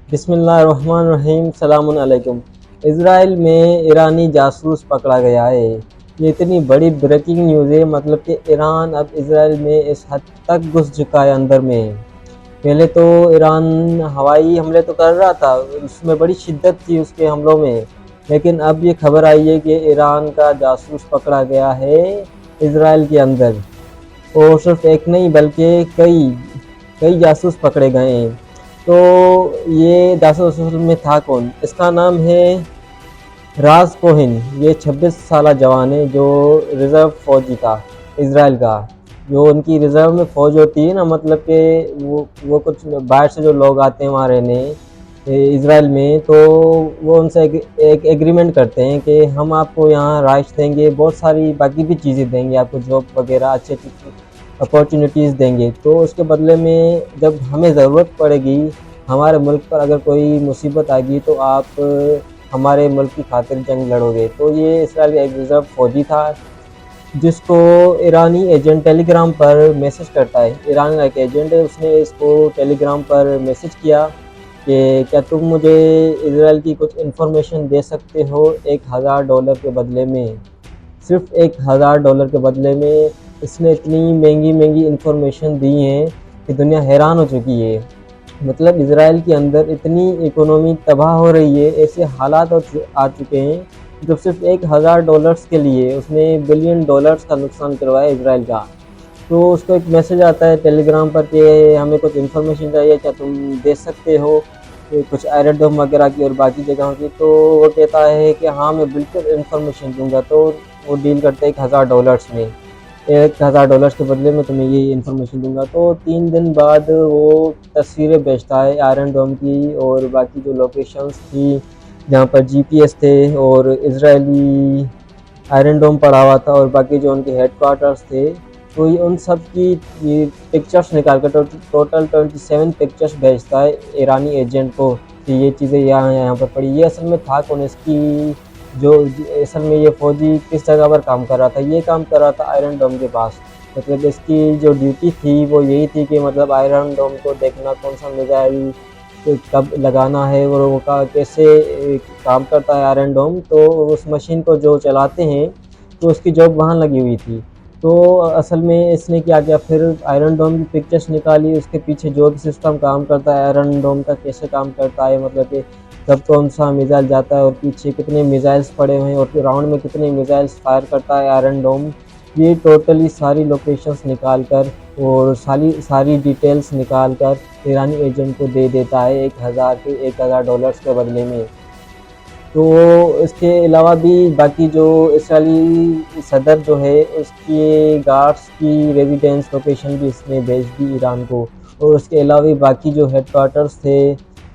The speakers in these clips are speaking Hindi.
बिस्मिल्लाहिर्रहमानिर्रहीम सलामुन अलैकुम। इज़राइल में ईरानी जासूस पकड़ा गया है। ये इतनी बड़ी ब्रेकिंग न्यूज़ है, मतलब कि ईरान अब इज़राइल में इस हद तक घुस चुका है अंदर में। पहले तो ईरान हवाई हमले तो कर रहा था, उसमें बड़ी शिद्दत थी उसके हमलों में, लेकिन अब ये खबर आई है कि ईरान का जासूस पकड़ा गया है इज़राइल के अंदर। और सिर्फ एक नहीं बल्कि कई कई जासूस पकड़े गए हैं। तो ये जासूस असल में था कौन? इसका नाम है राज कोहेन। ये 26 साल जवान है जो रिज़र्व फौजी था इज़राइल का। जो उनकी रिज़र्व में फ़ौज होती है ना, मतलब कि वो कुछ बाहर से जो लोग आते हैं वहाँ रहने इज़राइल में, तो वो उनसे एक एग्रीमेंट करते हैं कि हम आपको यहाँ राइट्स देंगे, बहुत सारी बाकी भी चीज़ें देंगे, आपको जॉब वगैरह अच्छी अच्छी अपॉर्चुनिटीज़ देंगे। तो उसके बदले में जब हमें ज़रूरत पड़ेगी, हमारे मुल्क पर अगर कोई मुसीबत आएगी, तो आप हमारे मुल्क की खातिर जंग लड़ोगे। तो ये इसराइल का एक रिज़र्व फौजी था जिसको ईरानी एजेंट टेलीग्राम पर मैसेज करता है। ईरान का एक एजेंट है, उसने इसको टेलीग्राम पर मैसेज किया कि क्या तुम मुझे इज़राइल की कुछ इन्फॉर्मेशन दे सकते हो $1000 के बदले में। सिर्फ $1000 के बदले में इसने इतनी महंगी महंगी इन्फॉर्मेशन दी हैं कि दुनिया हैरान हो चुकी है। मतलब इज़राइल के अंदर इतनी इकोनॉमी तबाह हो रही है, ऐसे हालात आ चुके हैं जब सिर्फ $1000 के लिए उसने बिलियन डॉलर्स का नुकसान करवाया इज़राइल का। तो उसको एक मैसेज आता है टेलीग्राम पर कि हमें कुछ इन्फॉर्मेशन चाहिए, क्या तुम दे सकते हो कुछ एरोड्रोम वगैरह की और बाकी जगहों की। तो वो कहता है कि हाँ, मैं बिल्कुल इन्फॉर्मेशन दूंगा। तो वो डील करते हैं $1000 में, $1000 के बदले में तुम्हें ये इन्फॉर्मेशन दूंगा। तो 3 दिन बाद वो तस्वीरें भेजता है आयरन डोम की और बाकी जो लोकेशंस थी जहाँ पर जीपीएस थे और इजरायली आयरन डोम पड़ा हुआ था और बाकी जो उनके हेडक्वार्टर्स थे। तो ये उन सब की ये पिक्चर्स निकाल कर टोटल 27 पिक्चर्स भेजता है ईरानी एजेंट को कि ये चीज़ें यहाँ यहाँ पर पड़ी। ये असल में था कौन? इसकी जो असल में ये फौजी किस जगह पर काम कर रहा था? ये काम कर रहा था आयरन डोम के पास। मतलब इसकी जो ड्यूटी थी वो यही थी कि मतलब आयरन डोम को देखना, कौन सा मिसाइल कब लगाना है और वो का कैसे काम करता है आयरन डोम। तो उस मशीन को जो चलाते हैं, तो उसकी जॉब वहाँ लगी हुई थी। तो असल में इसने क्या किया, फिर आयरन डोम की पिक्चर्स निकाली, उसके पीछे जो भी सिस्टम काम करता है आयरन डोम का, कैसे काम करता है, मतलब कि कब कौन सा मिसाइल जाता है और पीछे कितने मिसाइल्स पड़े हुए हैं और राउंड में कितने मिसाइल्स फायर करता है आयरन डोम। ये टोटली सारी लोकेशंस निकाल कर और सारी सारी डिटेल्स निकाल कर ईरानी एजेंट को दे देता है $1000 के बदले में। तो इसके अलावा भी बाकी जो इसराइली सदर जो है उसकी गार्ड्स की रेजिडेंस लोकेशन भी इसने भेज दी ईरान को। और उसके अलावा भी बाकी जो हेडक्वार्टर्स थे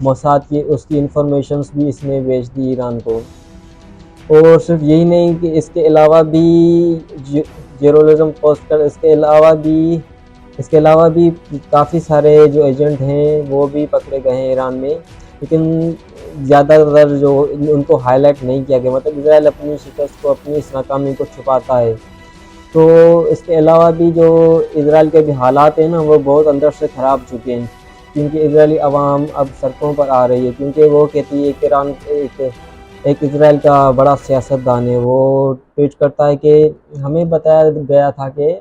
मोसाद की, उसकी इंफॉर्मेशंस भी इसने भेज दी ईरान को। और सिर्फ यही नहीं कि इसके अलावा भी जेरोलिज्म पोस्ट कर इसके अलावा भी काफ़ी सारे जो एजेंट हैं वो भी पकड़े गए हैं ईरान में, लेकिन ज़्यादातर जो उनको हाईलाइट नहीं किया गया। मतलब इजराइल अपनी शिकस्त को, अपनी इस नाकामी को छुपाता है। तो इसके अलावा भी जो इजराइल के भी हालात हैं ना, वो बहुत अंदर से ख़राब चुके हैं, क्योंकि इजरायली अवाम अब सड़कों पर आ रही है। क्योंकि वो कहती है कि ईरान एक इजराइल का बड़ा सियासतदान है, वो ट्वीट करता है कि हमें बताया गया था कि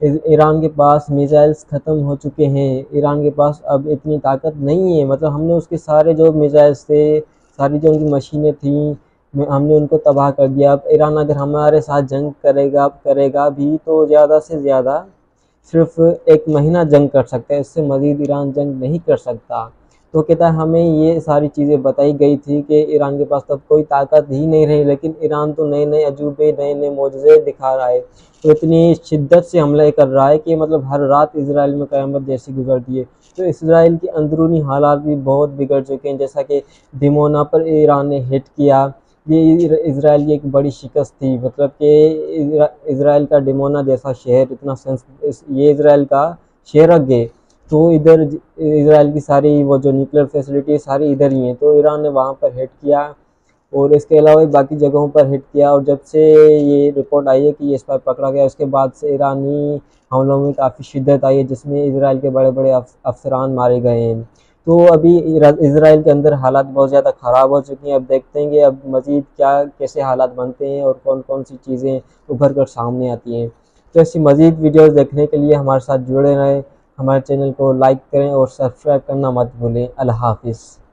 ईरान के पास मिसाइल्स ख़त्म हो चुके हैं, ईरान के पास अब इतनी ताकत नहीं है। मतलब हमने उसके सारे जो मिसाइल्स थे, सारी जो उनकी मशीनें थीं, हमने उनको तबाह कर दिया। अब ईरान अगर हमारे साथ जंग करेगा भी तो ज़्यादा से ज़्यादा सिर्फ 1 महीना जंग कर सकता है, इससे मज़ीद ईरान जंग नहीं कर सकता। तो कहता है हमें ये सारी चीज़ें बताई गई थी कि ईरान के पास तब कोई ताकत ही नहीं रही, लेकिन ईरान तो नए नए अजूबे, नए नए मोजज़े दिखा रहा है। तो इतनी शिद्दत से हमला कर रहा है कि मतलब हर रात इजराइल में क़यामत जैसी गुजरती है। तो इसराइल की अंदरूनी हालात भी बहुत बिगड़ चुके हैं। जैसा कि दिमोना पर ईरान ने हिट किया, ये इजराइल की एक बड़ी शिकस्त थी। मतलब कि इजराइल का डिमोना जैसा शहर इतना ये इजराइल का शहर रख गए। तो इधर इजराइल की सारी वो जो न्यूक्लियर फैसिलिटी सारी इधर ही हैं, तो ईरान ने वहाँ पर हिट किया और इसके अलावा भी बाकी जगहों पर हिट किया। और जब से ये रिपोर्ट आई है कि ये इस पर पकड़ा गया, उसके बाद से ईरानी हमलों में काफ़ी शिद्दत आई है, जिसमें इजराइल के बड़े बड़े अफसरान मारे गए हैं। तो अभी इसराइल के अंदर हालात बहुत ज़्यादा ख़राब हो चुकी हैं। अब देखते हैं कि अब मज़ीद क्या कैसे हालात बनते हैं और कौन कौन सी चीज़ें उभर कर सामने आती हैं। तो ऐसी मज़ीद वीडियोस देखने के लिए हमारे साथ जुड़े रहें, हमारे चैनल को लाइक करें और सब्सक्राइब करना मत भूलें। अल्लाह हाफ़िज़।